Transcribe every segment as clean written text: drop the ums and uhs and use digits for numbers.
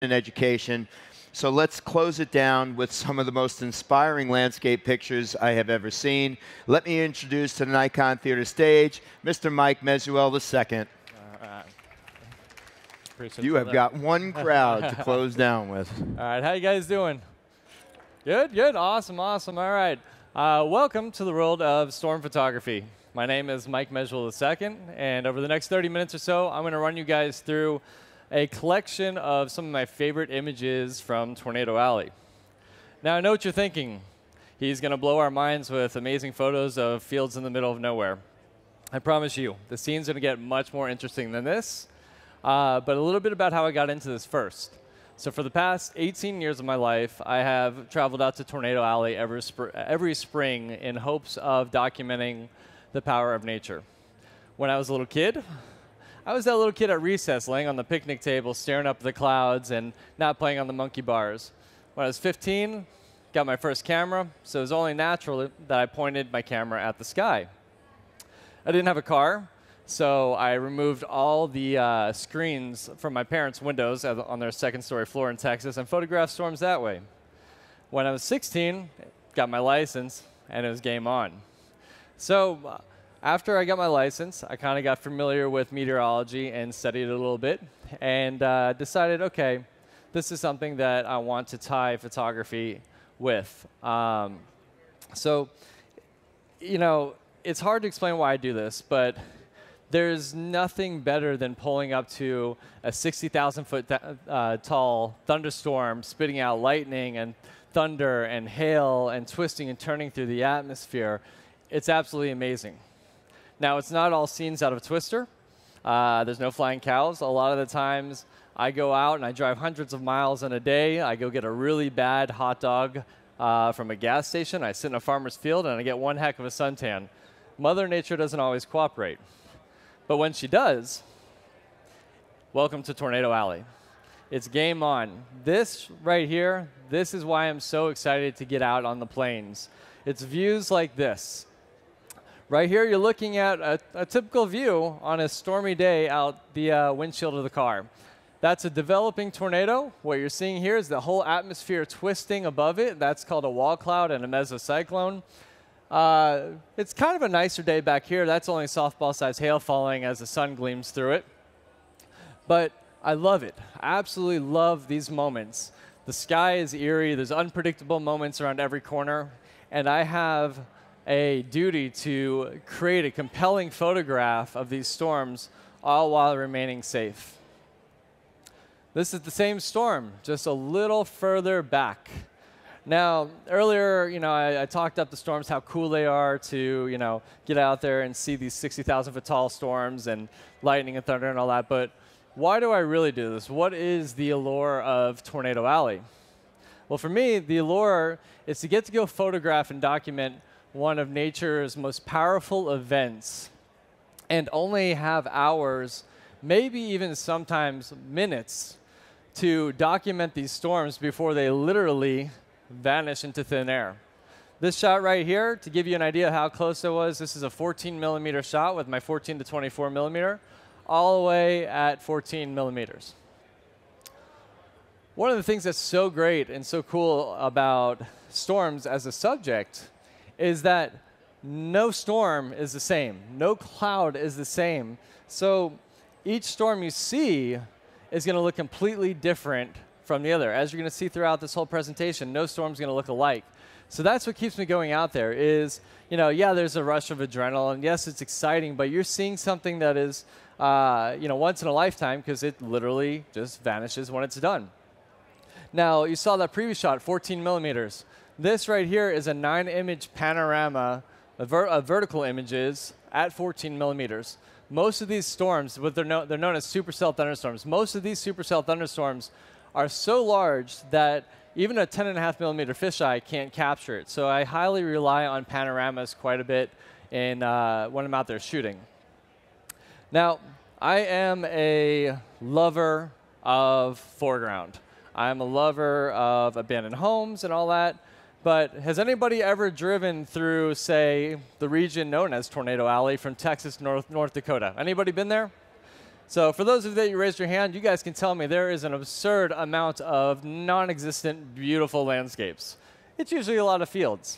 and education. So let's close it down with some of the most inspiring landscape pictures I have ever seen. Let me introduce to the Nikon Theater stage, Mr. Mike Mesuel II. Appreciate You have got one crowd to close down with. All right, how you guys doing? Good, good, awesome, awesome. All right, welcome to the world of storm photography. My name is Mike Mesuel II, and over the next 30 minutes or so, I'm going to run you guys through a collection of some of my favorite images from Tornado Alley. Now, I know what you're thinking. He's going to blow our minds with amazing photos of fields in the middle of nowhere. I promise you, the scene's going to get much more interesting than this. But a little bit about how I got into this first. So for the past 18 years of my life, I have traveled out to Tornado Alley every spring in hopes of documenting the power of nature. When I was a little kid, I was that little kid at recess laying on the picnic table staring up at the clouds and not playing on the monkey bars. When I was 15, got my first camera, so it was only natural that I pointed my camera at the sky. I didn't have a car, so I removed all the screens from my parents' windows on their second-story floor in Texas and photographed storms that way. When I was 16, got my license, and it was game on. So after I got my license, I kind of got familiar with meteorology and studied it a little bit, and decided, okay, this is something that I want to tie photography with. So, you know, it's hard to explain why I do this, but there's nothing better than pulling up to a 60,000-foot tall thunderstorm, spitting out lightning and thunder and hail and twisting and turning through the atmosphere. It's absolutely amazing. Now, it's not all scenes out of Twister. There's no flying cows. A lot of the times, I go out and I drive hundreds of miles in a day. I go get a really bad hot dog from a gas station. I sit in a farmer's field, and I get one heck of a suntan. Mother Nature doesn't always cooperate. But when she does, welcome to Tornado Alley. It's game on. This right here, this is why I'm so excited to get out on the plains. It's views like this. Right here, you're looking at a typical view on a stormy day out the windshield of the car. That's a developing tornado. What you're seeing here is the whole atmosphere twisting above it. That's called a wall cloud and a mesocyclone. It's kind of a nicer day back here. That's only softball-sized hail falling as the sun gleams through it. But I love it. I absolutely love these moments. The sky is eerie. There's unpredictable moments around every corner. And I have a duty to create a compelling photograph of these storms, all while remaining safe. This is the same storm, just a little further back. Now, earlier, you know, I talked up the storms, how cool they are to, you know, get out there and see these 60,000-foot tall storms and lightning and thunder and all that. But why do I really do this? What is the allure of Tornado Alley? Well, for me, the allure is to get to go photograph and document one of nature's most powerful events and only have hours, maybe even sometimes minutes, to document these storms before they literally vanish into thin air. This shot right here, to give you an idea how close it was, this is a 14-millimeter shot with my 14 to 24 millimeter, all the way at 14 millimeters. One of the things that's so great and so cool about storms as a subject is that no storm is the same. No cloud is the same. So each storm you see is going to look completely different from the other. As you're going to see throughout this whole presentation, no storm's going to look alike. So that's what keeps me going out there is, you know, yeah, there's a rush of adrenaline. Yes, it's exciting, but you're seeing something that is, you know, once in a lifetime because it literally just vanishes when it's done. Now, you saw that previous shot, 14 millimeters. This right here is a 9-image panorama of vertical images at 14 millimeters. Most of these storms, they're known as supercell thunderstorms. Most of these supercell thunderstorms are so large that even a 10.5 millimeter fisheye can't capture it. So I highly rely on panoramas quite a bit when I'm out there shooting. Now, I am a lover of foreground. I'm a lover of abandoned homes and all that. But has anybody ever driven through, say, the region known as Tornado Alley from Texas, North Dakota? Anybody been there? So for those of you that you raised your hand, you guys can tell me there is an absurd amount of non-existent, beautiful landscapes. It's usually a lot of fields.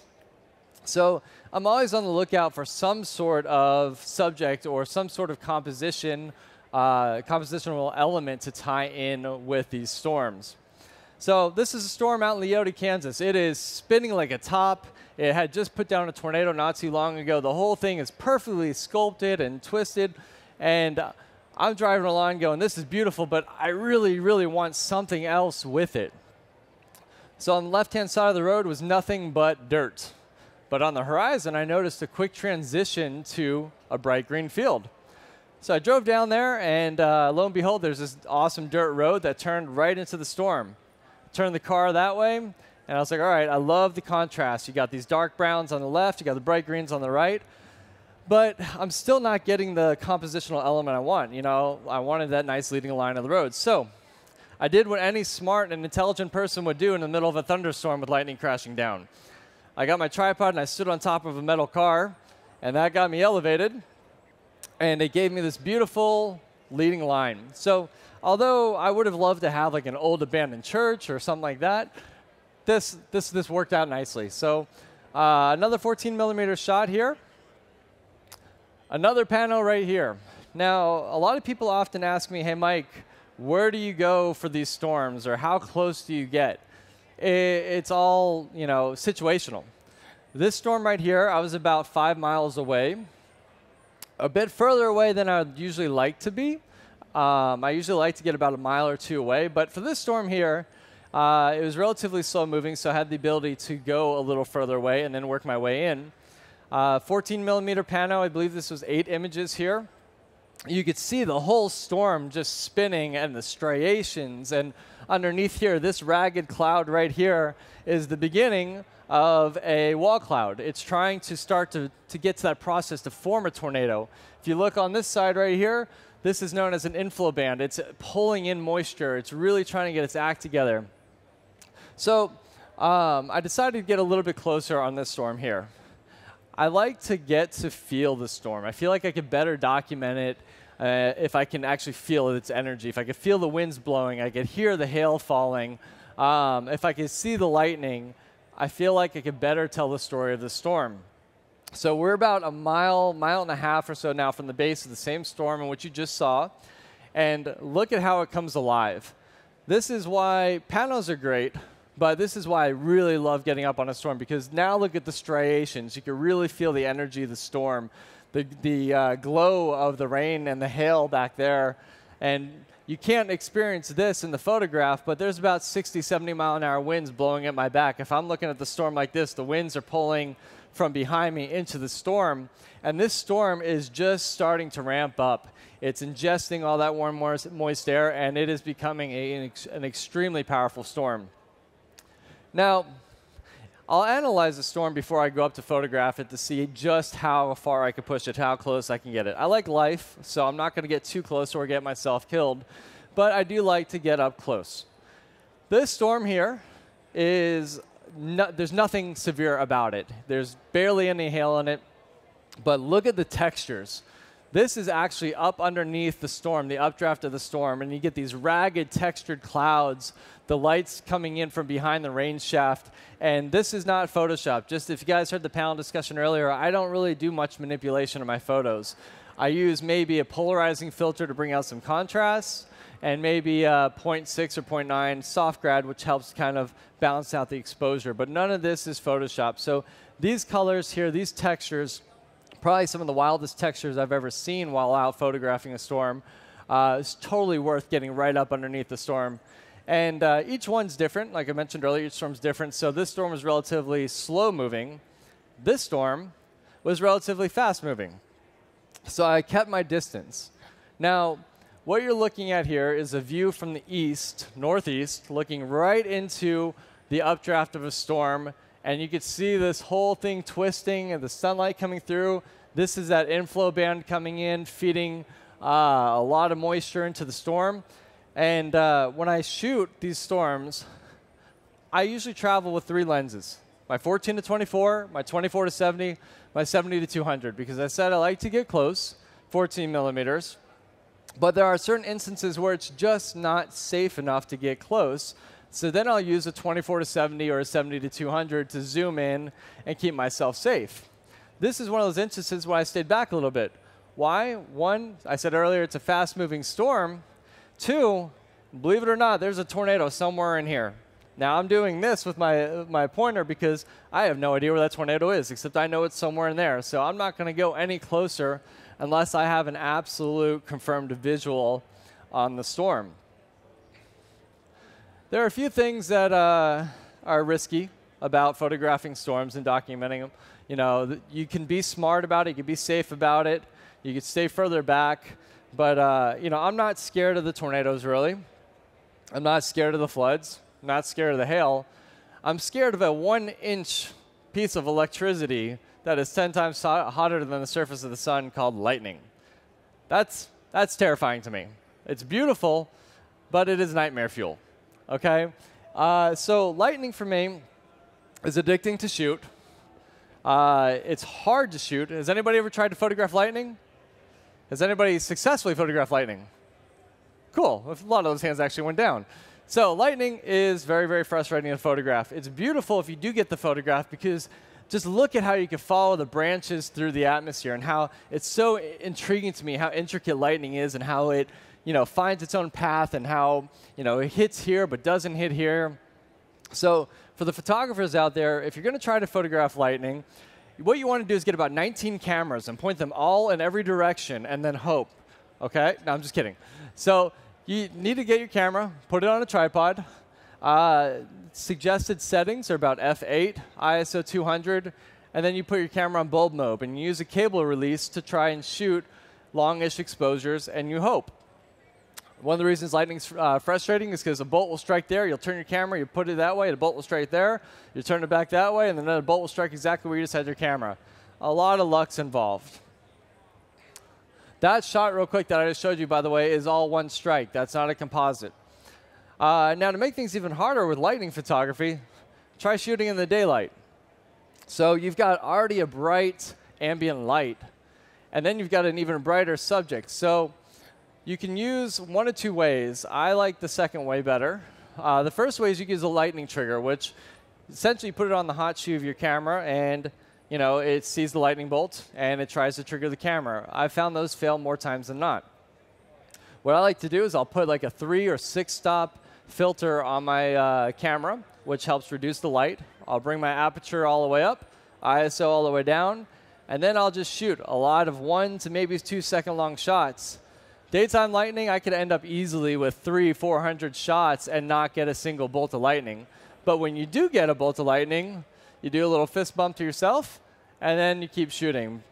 So I'm always on the lookout for some sort of subject or some sort of compositional element to tie in with these storms. So this is a storm out in Leoti, Kansas. It is spinning like a top. It had just put down a tornado not too long ago. The whole thing is perfectly sculpted and twisted. And I'm driving along going, this is beautiful, but I really, really want something else with it. So on the left-hand side of the road was nothing but dirt. But on the horizon, I noticed a quick transition to a bright green field. So I drove down there, and lo and behold, there's this awesome dirt road that turned right into the storm. Turned the car that way, and I was like, all right, I love the contrast. You got these dark browns on the left, you got the bright greens on the right. But I'm still not getting the compositional element I want. You know, I wanted that nice leading line of the road. So I did what any smart and intelligent person would do in the middle of a thunderstorm with lightning crashing down. I got my tripod and I stood on top of a metal car, and that got me elevated, and it gave me this beautiful leading line. So although I would have loved to have like an old abandoned church or something like that, this worked out nicely. So another 14 millimeter shot here. Another panel right here. Now, a lot of people often ask me, hey, Mike, where do you go for these storms, or how close do you get? It's all, you know, situational. This storm right here, I was about 5 miles away, a bit further away than I would usually like to be. I usually like to get about a mile or two away, but for this storm here, it was relatively slow moving, so I had the ability to go a little further away and then work my way in. 14 millimeter pano, I believe this was 8 images here. You could see the whole storm just spinning and the striations, and underneath here, this ragged cloud right here is the beginning of a wall cloud. It's trying to start to get to that process to form a tornado. If you look on this side right here, this is known as an inflow band. It's pulling in moisture. It's really trying to get its act together. So I decided to get a little bit closer on this storm here. I like to get to feel the storm. I feel like I could better document it if I can actually feel its energy. If I could feel the winds blowing, I could hear the hail falling. If I could see the lightning, I feel like I could better tell the story of the storm. So we're about a mile and a half or so now from the base of the same storm in which you just saw. And look at how it comes alive. This is why panos are great. But this is why I really love getting up on a storm, because now look at the striations. You can really feel the energy of the storm, the glow of the rain and the hail back there. And you can't experience this in the photograph, but there's about 60, 70 mile an hour winds blowing at my back. If I'm looking at the storm like this, the winds are pulling from behind me into the storm. And this storm is just starting to ramp up. It's ingesting all that warm, moist air, and it is becoming an extremely powerful storm. Now, I'll analyze the storm before I go up to photograph it to see just how far I can push it, how close I can get it. I like life, so I'm not going to get too close or get myself killed, but I do like to get up close. This storm here is, there's nothing severe about it. There's barely any hail in it, but look at the textures. This is actually up underneath the storm, the updraft of the storm, and you get these ragged textured clouds, the lights coming in from behind the rain shaft, and this is not Photoshop. Just if you guys heard the panel discussion earlier, I don't really do much manipulation of my photos. I use maybe a polarizing filter to bring out some contrast, and maybe a 0.6 or 0.9 soft grad, which helps kind of balance out the exposure, but none of this is Photoshop. So these colors here, these textures, probably some of the wildest textures I've ever seen while out photographing a storm. It's totally worth getting right up underneath the storm. And each one's different. Like I mentioned earlier, each storm's different. So this storm was relatively slow moving. This storm was relatively fast moving. So I kept my distance. Now, what you're looking at here is a view from the east, northeast, looking right into the updraft of a storm. And you could see this whole thing twisting and the sunlight coming through. This is that inflow band coming in, feeding a lot of moisture into the storm. And when I shoot these storms, I usually travel with 3 lenses. My 14 to 24, my 24 to 70, my 70 to 200. Because I said I like to get close, 14 millimeters. But there are certain instances where it's just not safe enough to get close. So then I'll use a 24-70 or a 70-200 to zoom in and keep myself safe. This is one of those instances where I stayed back a little bit. Why? One, I said earlier, it's a fast-moving storm. Two, believe it or not, there's a tornado somewhere in here. Now, I'm doing this with my pointer because I have no idea where that tornado is, except I know it's somewhere in there. So I'm not going to go any closer unless I have an absolute confirmed visual on the storm. There are a few things that are risky about photographing storms and documenting them. You know, you can be smart about it. You can be safe about it. You can stay further back. But, you know, I'm not scared of the tornadoes, really. I'm not scared of the floods. I'm not scared of the hail. I'm scared of a 1-inch piece of electricity that is 10 times hotter than the surface of the sun called lightning. That's terrifying to me. It's beautiful, but it is nightmare fuel. Okay? So lightning for me is addicting to shoot. It's hard to shoot. Has anybody ever tried to photograph lightning? Has anybody successfully photographed lightning? Cool. A lot of those hands actually went down. So lightning is very, very frustrating to photograph. It's beautiful if you do get the photograph because just look at how you can follow the branches through the atmosphere and how it's so intriguing to me how intricate lightning is and how it, you know, finds its own path and how, you know, it hits here but doesn't hit here. So for the photographers out there, if you're going to try to photograph lightning, what you want to do is get about 19 cameras and point them all in every direction and then hope. Okay? No, I'm just kidding. So you need to get your camera, put it on a tripod. Suggested settings are about f8, ISO 200, and then you put your camera on bulb mode and you use a cable release to try and shoot longish exposures, and you hope. One of the reasons lightning's frustrating is because a bolt will strike there. You'll turn your camera, you put it that way, the bolt will strike there. You turn it back that way, and then another bolt will strike exactly where you just had your camera. A lot of luck's involved. That shot real quick that I just showed you, by the way, is all one strike. That's not a composite. Now, to make things even harder with lightning photography, try shooting in the daylight. So you've got already a bright ambient light, and then you've got an even brighter subject. So you can use one of two ways. I like the second way better. The first way is you use a lightning trigger, which essentially you put it on the hot shoe of your camera, and you know, it sees the lightning bolt, and it tries to trigger the camera. I've found those fail more times than not. What I like to do is I'll put like a 3 or 6 stop filter on my camera, which helps reduce the light. I'll bring my aperture all the way up, ISO all the way down, and then I'll just shoot a lot of 1 to maybe 2 second long shots. Daytime lightning, I could end up easily with 300-400 shots and not get a single bolt of lightning. But when you do get a bolt of lightning, you do a little fist bump to yourself, and then you keep shooting.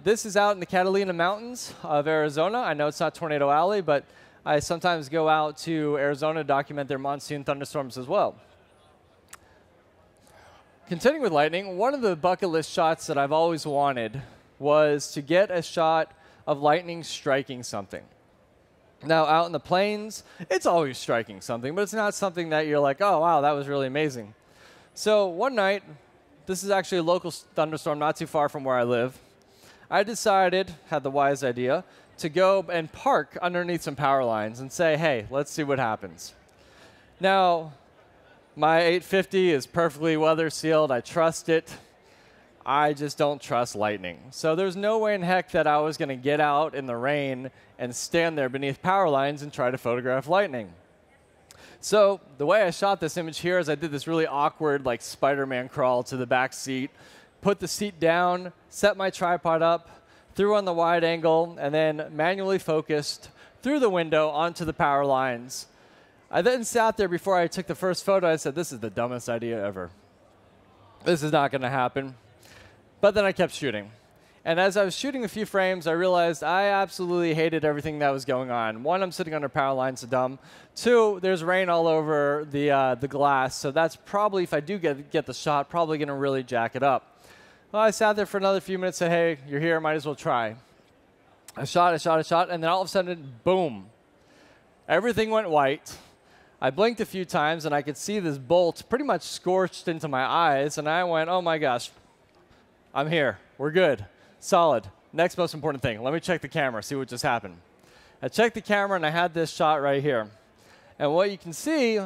This is out in the Catalina Mountains of Arizona. I know it's not Tornado Alley, but I sometimes go out to Arizona to document their monsoon thunderstorms as well. Continuing with lightning, one of the bucket list shots that I've always wanted was to get a shot of lightning striking something. Now, out in the plains, it's always striking something, but it's not something that you're like, oh, wow, that was really amazing. So one night, this is actually a local thunderstorm not too far from where I live. I decided, had the wise idea, to go and park underneath some power lines and say, hey, let's see what happens. Now, my 850 is perfectly weather sealed. I trust it. I just don't trust lightning. So there's no way in heck that I was going to get out in the rain and stand there beneath power lines and try to photograph lightning. So the way I shot this image here is I did this really awkward like Spider-Man crawl to the back seat, put the seat down, set my tripod up, threw on the wide angle, and then manually focused through the window onto the power lines. I then sat there before I took the first photo. I said, this is the dumbest idea ever. This is not going to happen. But then I kept shooting. And as I was shooting a few frames, I realized I absolutely hated everything that was going on. One, I'm sitting under power lines, so dumb. Two, there's rain all over the glass, so that's probably, if I do get the shot, probably going to really jack it up. Well, I sat there for another few minutes, said, hey, you're here, might as well try. I shot, and then all of a sudden, boom. Everything went white. I blinked a few times, and I could see this bolt pretty much scorched into my eyes, and I went, oh my gosh, I'm here. We're good. Solid. Next most important thing, let me check the camera, see what just happened. I checked the camera, and I had this shot right here. And what you can see,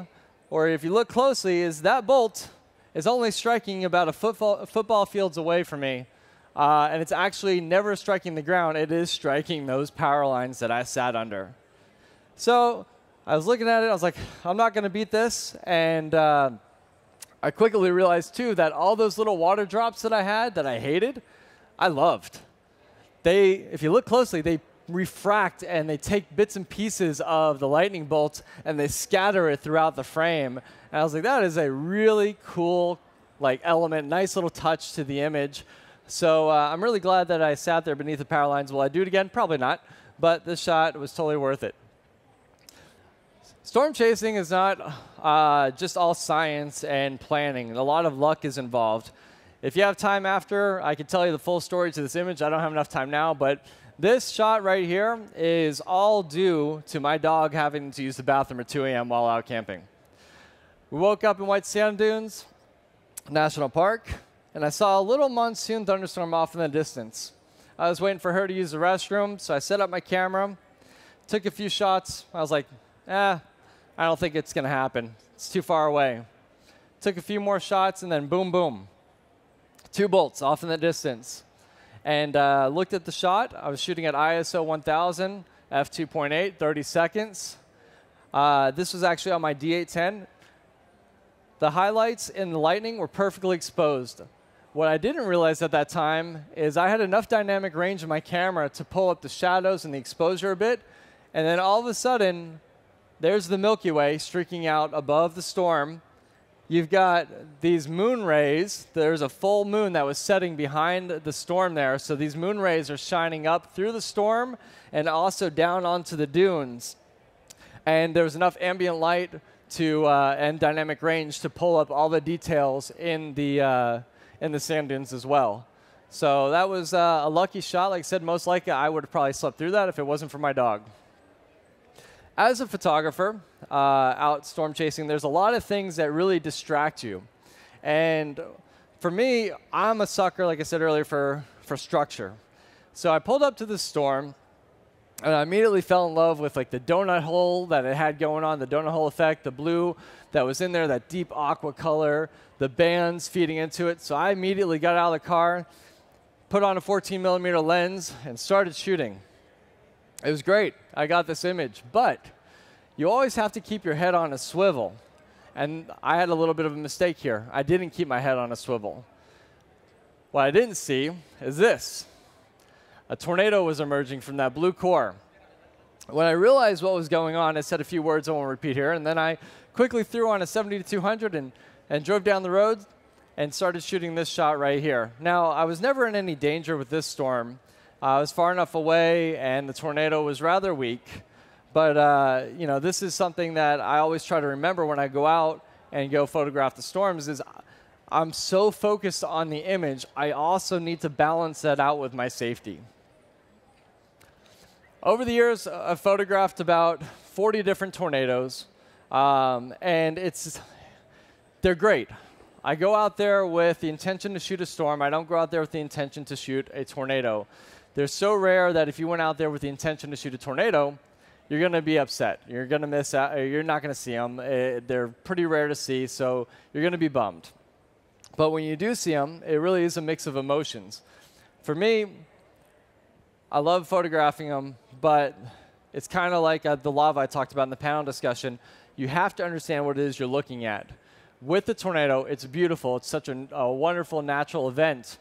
or if you look closely, is that bolt is only striking about a football field's away from me. And it's actually never striking the ground. It is striking those power lines that I sat under. So I was looking at it. I was like, I'm not going to beat this. And I quickly realized, too, that all those little water drops that I had that I hated, I loved. If you look closely, they refract and they take bits and pieces of the lightning bolt and they scatter it throughout the frame. And I was like, that is a really cool element, nice little touch to the image. So I'm really glad that I sat there beneath the power lines. Will I do it again? Probably not. But this shot was totally worth it. Storm chasing is not just all science and planning. A lot of luck is involved. If you have time after, I could tell you the full story to this image. I don't have enough time now, but this shot right here is all due to my dog having to use the bathroom at 2 a.m. while out camping. We woke up in White Sand Dunes National Park, and I saw a little monsoon thunderstorm off in the distance. I was waiting for her to use the restroom, so I set up my camera, took a few shots. I was like, I don't think it's going to happen. It's too far away. Took a few more shots, and then boom, boom. 2 bolts off in the distance. And looked at the shot. I was shooting at ISO 1000, f2.8, 30 seconds. This was actually on my D810. The highlights in the lightning were perfectly exposed. What I didn't realize at that time is I had enough dynamic range in my camera to pull up the shadows and the exposure a bit. And then all of a sudden, there's the Milky Way streaking out above the storm. You've got these moon rays. There's a full moon that was setting behind the storm there. So these moon rays are shining up through the storm and also down onto the dunes. And there was enough ambient light and dynamic range to pull up all the details in the sand dunes as well. So that was a lucky shot. Like I said, most likely I would have probably slept through that if it wasn't for my dog. As a photographer out storm chasing, there's a lot of things that really distract you. And for me, I'm a sucker, like I said earlier, for structure. So I pulled up to the storm, and I immediately fell in love with the donut hole that it had going on, the donut hole effect, the blue that was in there, that deep aqua color, the bands feeding into it. So I immediately got out of the car, put on a 14mm lens, and started shooting. It was great. I got this image. But you always have to keep your head on a swivel. And I had a little bit of a mistake here. I didn't keep my head on a swivel. What I didn't see is this. A tornado was emerging from that blue core. When I realized what was going on, I said a few words I won't repeat here. And then I quickly threw on a 70-200 and drove down the road and started shooting this shot right here. Now, I was never in any danger with this storm. I was far enough away, and the tornado was rather weak. But this is something that I always try to remember when I go out and go photograph the storms is I'm so focused on the image, I also need to balance that out with my safety. Over the years, I've photographed about 40 different tornadoes, and they're great. I go out there with the intention to shoot a storm. I don't go out there with the intention to shoot a tornado. They're so rare that if you went out there with the intention to shoot a tornado, you're going to be upset. You're going to miss out. You're not going to see them. They're pretty rare to see, so you're going to be bummed. But when you do see them, it really is a mix of emotions. For me, I love photographing them, but it's kind of like the lava I talked about in the panel discussion. You have to understand what it is you're looking at. With the tornado, it's beautiful. It's such a wonderful natural event.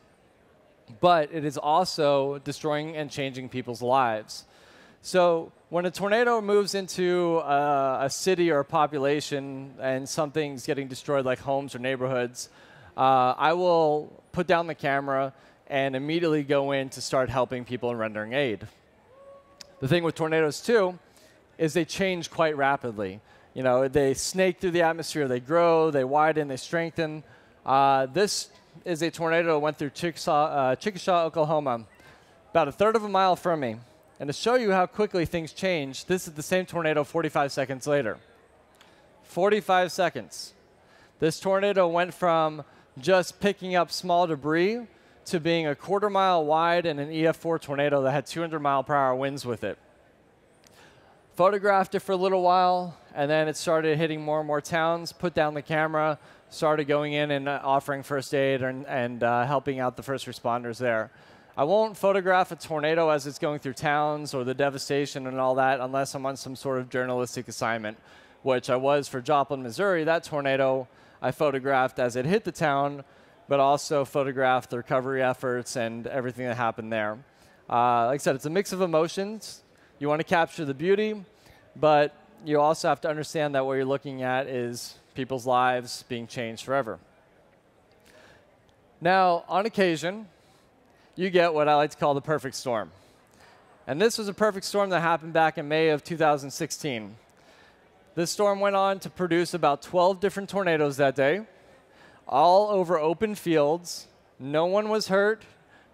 But it is also destroying and changing people's lives. So when a tornado moves into a city or a population and something's getting destroyed, like homes or neighborhoods, I will put down the camera and immediately go in to start helping people and rendering aid. The thing with tornadoes, too, is they change quite rapidly. They snake through the atmosphere. They grow, they widen, they strengthen. This is a tornado that went through Chickasha, Oklahoma, about 1/3 of a mile from me. And to show you how quickly things change, this is the same tornado 45 seconds later. 45 seconds. This tornado went from just picking up small debris to being a 1/4 mile wide and an EF4 tornado that had 200-mile-per-hour winds with it. photographed it for a little while, and then it started hitting more and more towns, put down the camera, started going in and offering first aid and helping out the first responders there. I won't photograph a tornado as it's going through towns or the devastation and all that unless I'm on some sort of journalistic assignment, which I was for Joplin, Missouri. That tornado I photographed as it hit the town, but also photographed the recovery efforts and everything that happened there. Like I said, it's a mix of emotions. You want to capture the beauty, but you also have to understand that what you're looking at is people's lives being changed forever. Now, on occasion, you get what I like to call the perfect storm. And this was a perfect storm that happened back in May of 2016. This storm went on to produce about 12 different tornadoes that day, all over open fields. No one was hurt,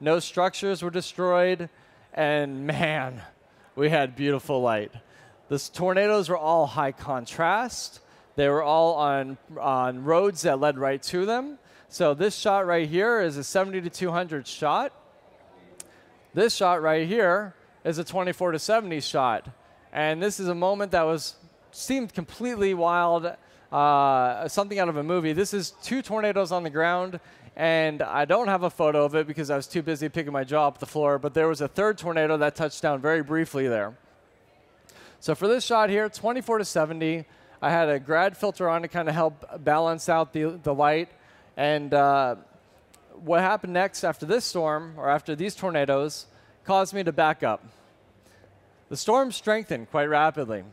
no structures were destroyed, and man, we had beautiful light. The tornadoes were all high contrast. They were all on roads that led right to them. So this shot right here is a 70 to 200 shot. This shot right here is a 24 to 70 shot. And this is a moment that seemed completely wild, something out of a movie. This is 2 tornadoes on the ground, and I don't have a photo of it because I was too busy picking my jaw off the floor, but there was a 3rd tornado that touched down very briefly there. So for this shot here, 24 to 70, I had a grad filter on to kind of help balance out the light. And what happened next after this storm, or after these tornadoes, caused me to back up. The storm strengthened quite rapidly.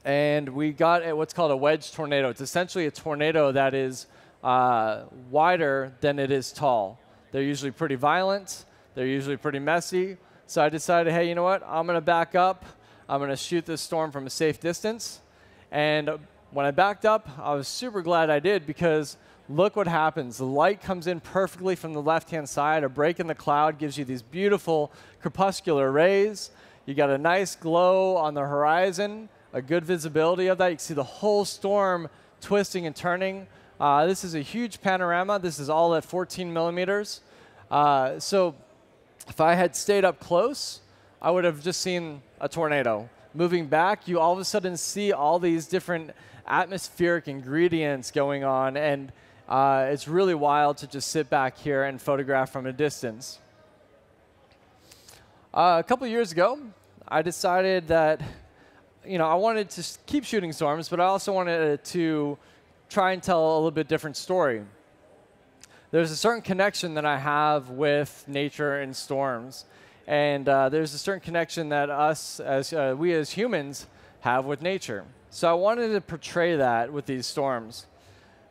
And we got what's called a wedge tornado. It's essentially a tornado that is wider than it is tall. They're usually pretty violent. They're usually pretty messy. So I decided, hey, you know what? I'm going to back up. I'm going to shoot this storm from a safe distance. And when I backed up, I was super glad I did because look what happens. The light comes in perfectly from the left-hand side. A break in the cloud gives you these beautiful crepuscular rays. You got a nice glow on the horizon, a good visibility of that. You can see the whole storm twisting and turning. This is a huge panorama. This is all at 14 millimeters. So if I had stayed up close, I would have just seen a tornado. Moving back, you all of a sudden see all these different atmospheric ingredients going on, and it's really wild to just sit back here and photograph from a distance. A couple years ago, I decided that I wanted to keep shooting storms, but I also wanted to try and tell a little bit different story. There's a certain connection that I have with nature and storms. And there's a certain connection that we as humans have with nature. So I wanted to portray that with these storms.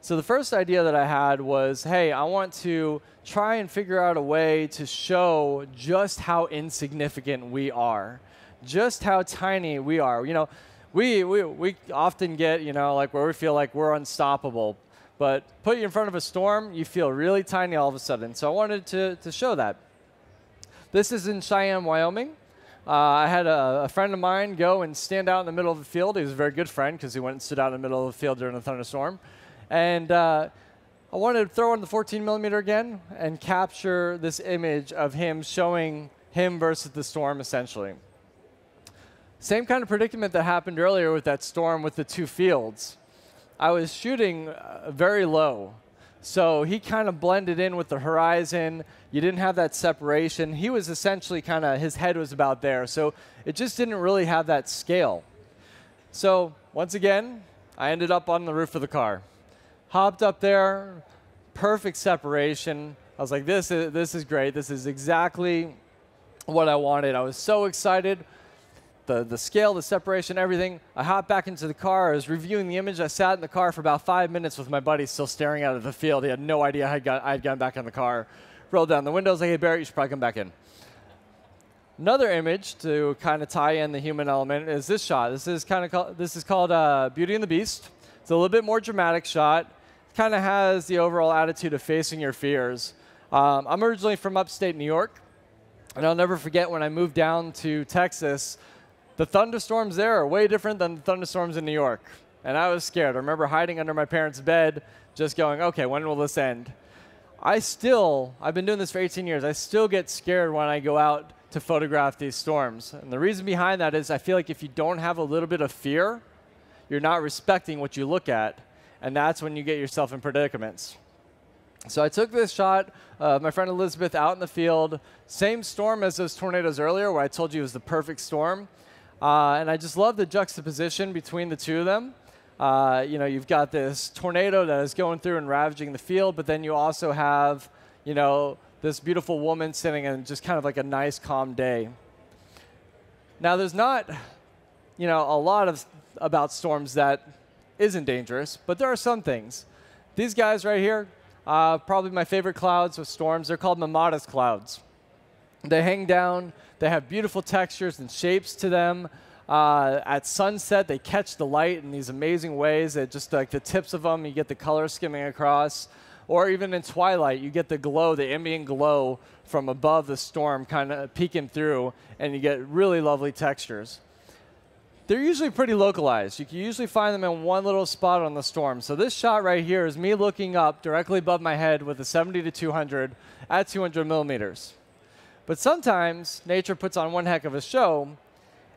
So the first idea that I had was, hey, I want to try and figure out a way to show just how insignificant we are, just how tiny we are. We often get, like where we feel like we're unstoppable. But put you in front of a storm, you feel really tiny all of a sudden. So I wanted to show that. This is in Cheyenne, Wyoming. I had a friend of mine go and stand out in the middle of the field. He was a very good friend because he went and stood out in the middle of the field during a thunderstorm. And I wanted to throw on the 14 millimeter again and capture this image of him showing him versus the storm, essentially. Same kind of predicament that happened earlier with that storm with the 2 fields. I was shooting very low. So he kind of blended in with the horizon. You didn't have that separation. He was essentially his head was about there. So it just didn't really have that scale. So once again, I ended up on the roof of the car. Hopped up there, perfect separation. I was like, this is great. This is exactly what I wanted. I was so excited. The scale, the separation, everything. I hopped back into the car. I was reviewing the image. I sat in the car for about 5 minutes with my buddy still staring out of the field. He had no idea I had gotten back in the car. Rolled down the windows, like, hey, Barrett, you should probably come back in. Another image to kind of tie in the human element is this shot. This is called Beauty and the Beast. It's a little bit more dramatic shot. Kind of has the overall attitude of facing your fears. I'm originally from upstate New York, and I'll never forget when I moved down to Texas. The thunderstorms there are way different than the thunderstorms in New York. And I was scared. I remember hiding under my parents' bed, just going, okay, when will this end? I've been doing this for 18 years, I still get scared when I go out to photograph these storms. And the reason behind that is I feel like if you don't have a little bit of fear, you're not respecting what you look at, and that's when you get yourself in predicaments. So I took this shot of my friend Elizabeth out in the field, same storm as those tornadoes earlier where I told you it was the perfect storm. And I just love the juxtaposition between the two of them. You've got this tornado that is going through and ravaging the field, but then you also have, this beautiful woman sitting in just kind of like a nice, calm day. Now, there's not, a lot about storms that isn't dangerous, but there are some things. These guys right here, probably my favorite clouds with storms, they're called Mamadas clouds. They hang down, they have beautiful textures and shapes to them. At sunset, they catch the light in these amazing ways. That just like the tips of them, you get the color skimming across. Or even in twilight, you get the glow, the ambient glow from above the storm kind of peeking through, and you get really lovely textures. They're usually pretty localized. You can usually find them in one little spot on the storm. So this shot right here is me looking up directly above my head with a 70 to 200 at 200 millimeters. But sometimes nature puts on one heck of a show,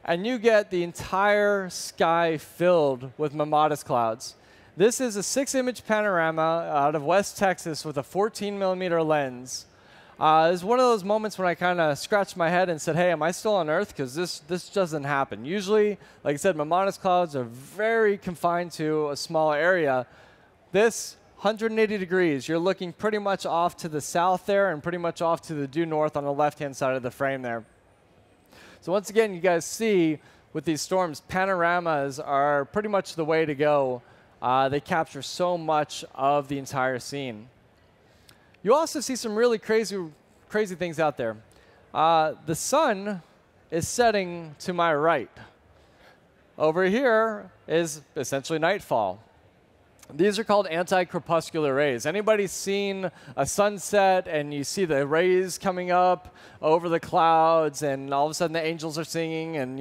and you get the entire sky filled with Mamadas clouds. This is a 6-image panorama out of West Texas with a 14-millimeter lens. It was one of those moments when I kind of scratched my head and said, hey, am I still on Earth? Because this doesn't happen. Usually, like I said, Mamadas clouds are very confined to a small area. This, 180 degrees. You're looking pretty much off to the south there and pretty much off to the due north on the left-hand side of the frame there. So once again, you guys see with these storms, panoramas are pretty much the way to go. They capture so much of the entire scene. You also see some really crazy things out there. The sun is setting to my right. Over here is essentially nightfall. These are called anti-crepuscular rays. Anybody seen a sunset and you see the rays coming up over the clouds and all of a sudden the angels are singing and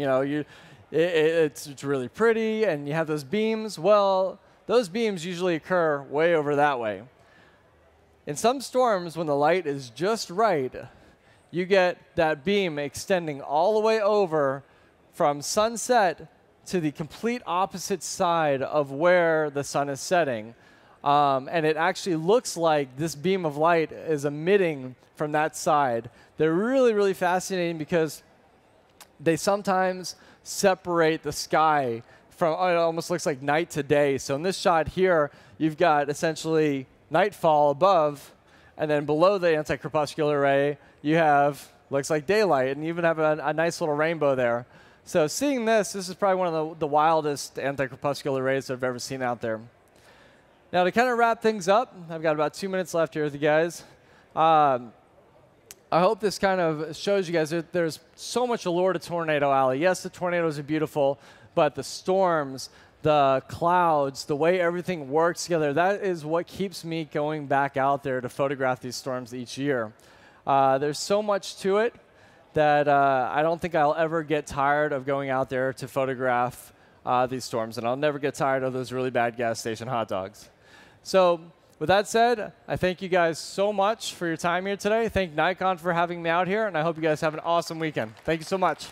it's really pretty and you have those beams? Well, those beams usually occur way over that way. In some storms, when the light is just right, you get that beam extending all the way over from sunset to the complete opposite side of where the sun is setting. And it actually looks like this beam of light is emitting from that side. They're really, really fascinating because they sometimes separate the sky from, it almost looks like night to day. So in this shot here, you've got essentially nightfall above, and then below the anti-crepuscular ray, you have, looks like daylight, and you even have a nice little rainbow there. So seeing this is probably one of the wildest anti-crepuscular rays I've ever seen out there. Now to kind of wrap things up, I've got about 2 minutes left here with you guys. I hope this kind of shows you guys that there's so much allure to Tornado Alley. Yes, the tornadoes are beautiful, but the storms, the clouds, the way everything works together, that is what keeps me going back out there to photograph these storms each year. There's so much to it that I don't think I'll ever get tired of going out there to photograph these storms, and I'll never get tired of those really bad gas station hot dogs. So with that said, I thank you guys so much for your time here today. Thank Nikon for having me out here, and I hope you guys have an awesome weekend. Thank you so much.